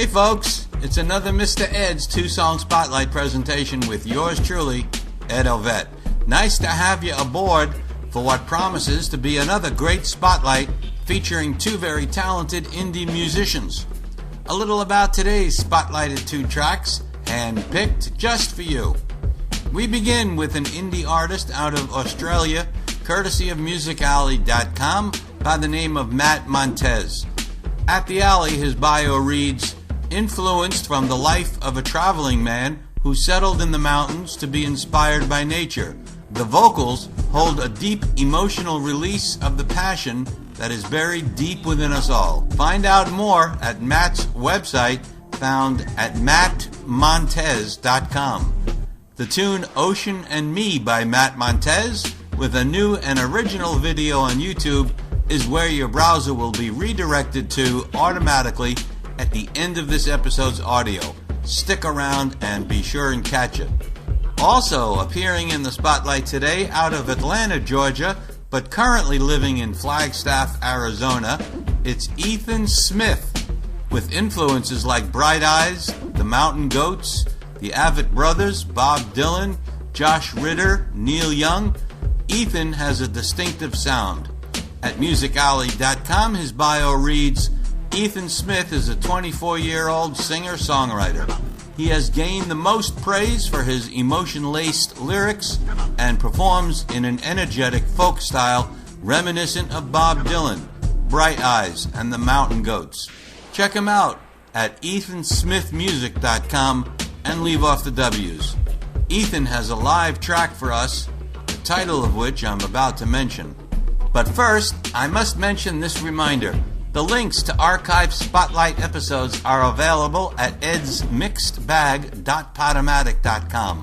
Hey folks, it's another Mr. Ed's two-song spotlight presentation with yours truly, Ed Ovett. Nice to have you aboard for what promises to be another great spotlight featuring two very talented indie musicians. A little about today's spotlighted two tracks, hand-picked just for you. We begin with an indie artist out of Australia, courtesy of musicalley.com, by the name of Matt Montez. At the Alley, his bio reads, influenced from the life of a traveling man who settled in the mountains to be inspired by nature. The vocals hold a deep emotional release of the passion that is buried deep within us all. Find out more at Matt's website, found at mattmontez.com. The tune Ocean and Me by Matt Montez, with a new and original video on YouTube, is where your browser will be redirected to automatically at the end of this episode's audio. Stick around and be sure and catch it. Also appearing in the spotlight today out of Atlanta, Georgia, but currently living in Flagstaff, Arizona, it's Ethan Smith, with influences like Bright Eyes, the Mountain Goats, the Avett Brothers, Bob Dylan, Josh Ritter, Neil Young. Ethan has a distinctive sound. At musicalley.com, his bio reads, Ethan Smith is a 24-year-old singer-songwriter. He has gained the most praise for his emotion-laced lyrics and performs in an energetic folk style reminiscent of Bob Dylan, Bright Eyes, and the Mountain Goats. Check him out at ethansmithmusic.com and leave off the W's. Ethan has a live track for us, the title of which I'm about to mention. But first, I must mention this reminder. The links to archived Spotlight episodes are available at edsmixedbag.podomatic.com.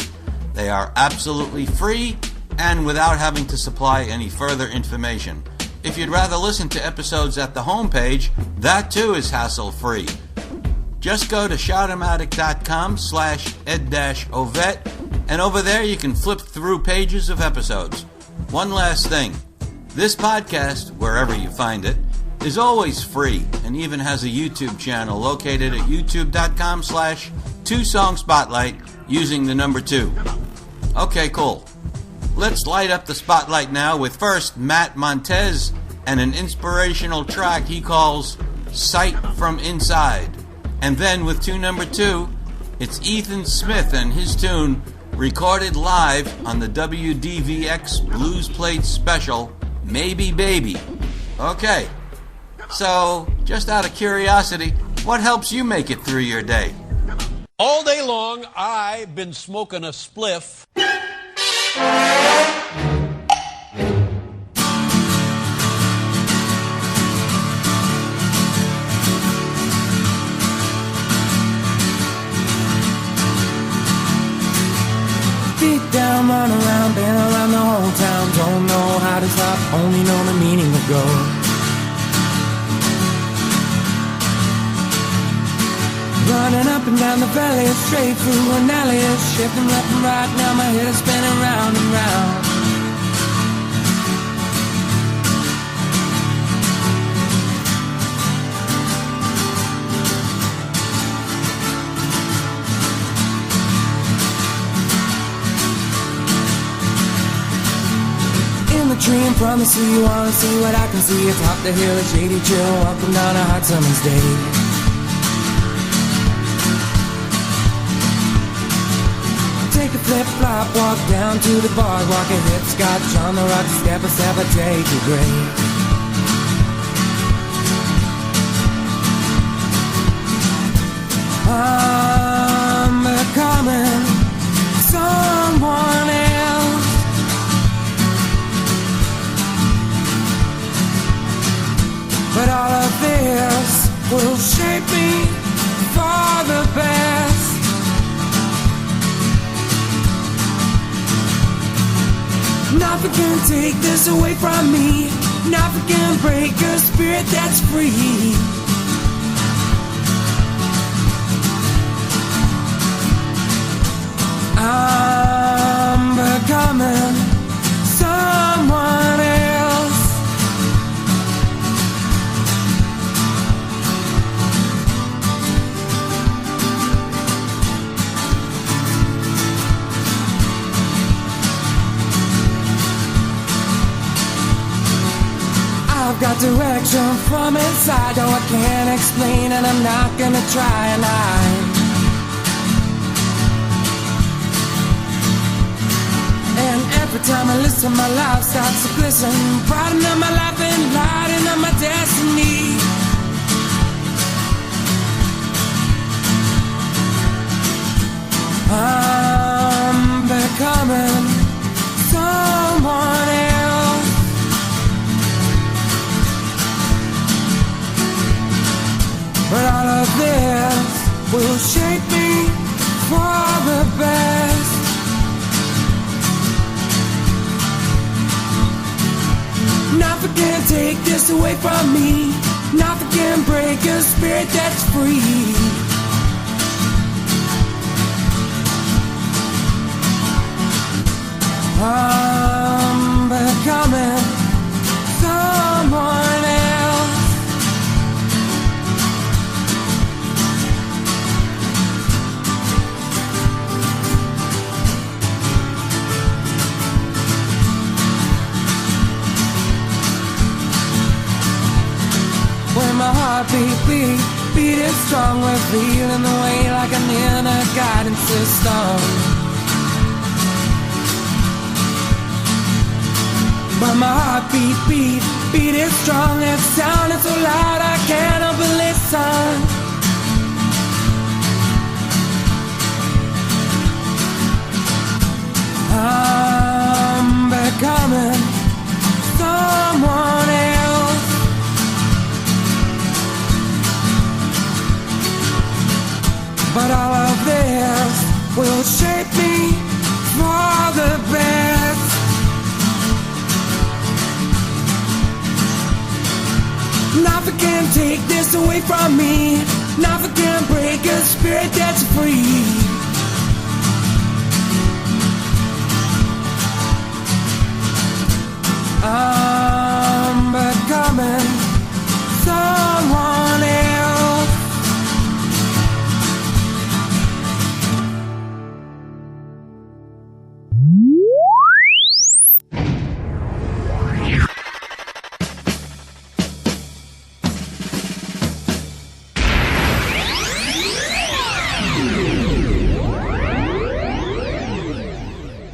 They are absolutely free and without having to supply any further information. If you'd rather listen to episodes at the homepage, that too is hassle-free. Just go to shoutomatic.com/ed-ovett, and over there you can flip through pages of episodes. One last thing. This podcast, wherever you find it, is always free and even has a YouTube channel located at youtube.com/2songspotlight using the number 2. Okay, cool. Let's light up the spotlight now with first Matt Montez and an inspirational track he calls Sight from Inside. And then with tune number 2, it's Ethan Smith and his tune recorded live on the WDVX Blues Plate special, Maybe Baby. Okay. So, just out of curiosity, what helps you make it through your day? All day long, I've been smoking a spliff. Deep down, run around, been around the whole town. Don't know how to stop, only know the meaning of go. Running up and down the valley, straight through an alley, shifting left and right. Now my head is spinning round and round. In the tree in front of the sea, you wanna see what I can see. Atop the hill, a shady chill, walking down a hot summer's day. Take a flip-flop, walk down to the boardwalk, and hit scotch on the rocks, step a take a grave. I'm becoming someone else. But all of this will shape me for the best. Nothing can take this away from me. Nothing can break a spirit that's free. I'm becoming someone else. got direction from inside, though I can't explain, and I'm not gonna try. And every time I listen, my life starts to glisten, brightening up my life and lighting up my destiny. I'm becoming someone else, but all of this will shape me for the best. Nothing can take this away from me. Nothing can break a spirit that's free. I'm becoming someone else. When my heart beating strong, we're feeling the way like an inner guidance system. But my heart beating strong, and sounding so loud I can't help but listen. I'm becoming someone else, but all of this will shape me for the best. Nothing can take this away from me. Nothing can break a spirit that's free. I'm becoming someone else.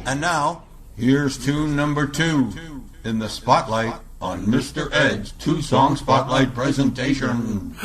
And now, here's tune number 2 in the spotlight on Mr. Ed's 2-song spotlight presentation.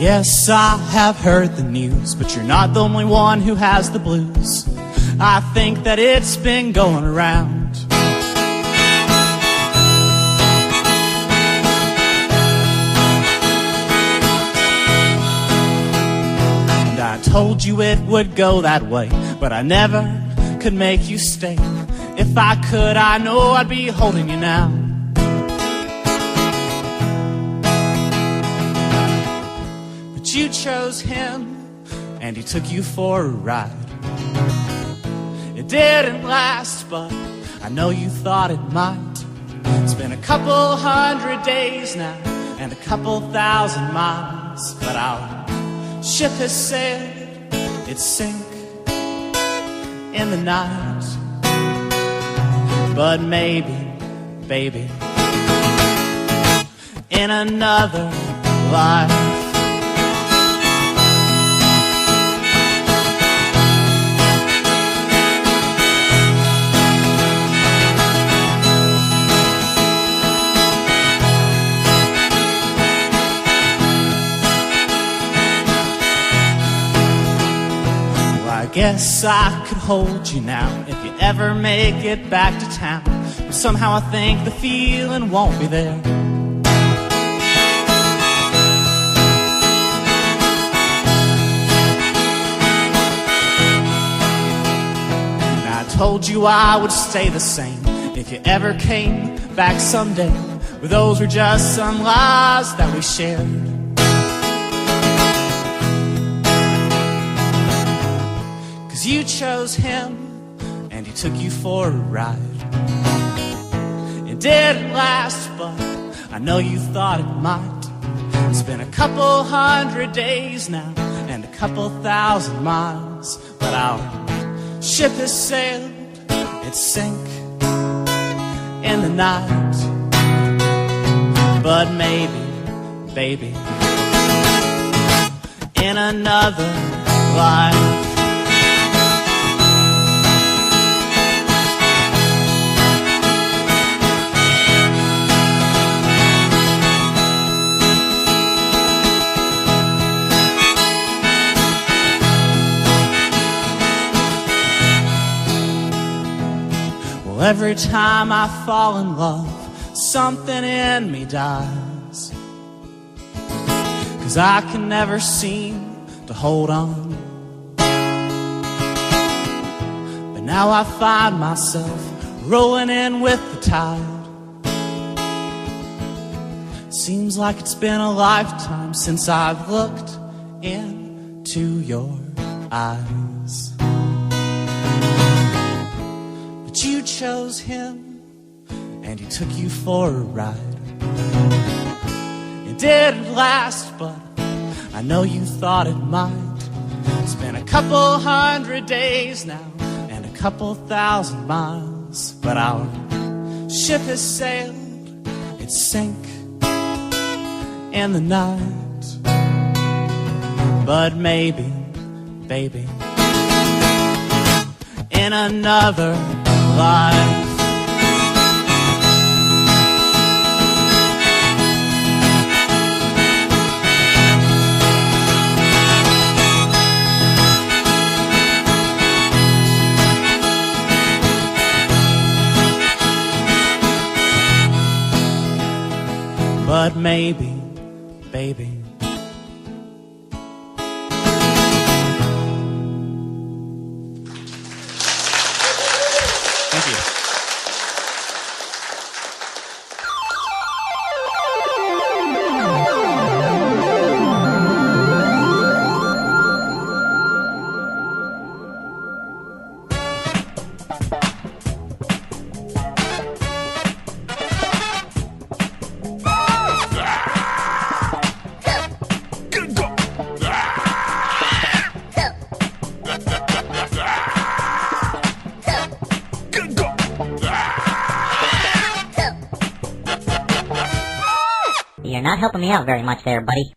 Yes, I have heard the news, but you're not the only one who has the blues. I think that it's been going around. And I told you it would go that way, but I never could make you stay. If I could, I know I'd be holding you now. You chose him, and he took you for a ride. It didn't last, but I know you thought it might. It's been a couple 100 days now, and a couple 1,000 miles, but our ship has sailed, it's sink in the night. But maybe, baby, in another life, I guess I could hold you now if you ever make it back to town. But somehow I think the feeling won't be there. And I told you I would stay the same if you ever came back someday. But those were just some lies that we shared. Cause you chose him and he took you for a ride. It didn't last, but I know you thought it might. It's been a couple 100 days now and a couple 1,000 miles, but our ship has sailed, it sank in the night. But maybe, baby, in another life, every time I fall in love, something in me dies. Cause I can never seem to hold on. But now I find myself rolling in with the tide. Seems like it's been a lifetime since I've looked into your eyes. But you chose him, and he took you for a ride. It didn't last, but I know you thought it might. It's been a couple 100 days now, and a couple 1,000 miles. But our ship has sailed, it sank in the night. But maybe, baby, in another life, but maybe, baby, thank you. You're not helping me out very much there, buddy.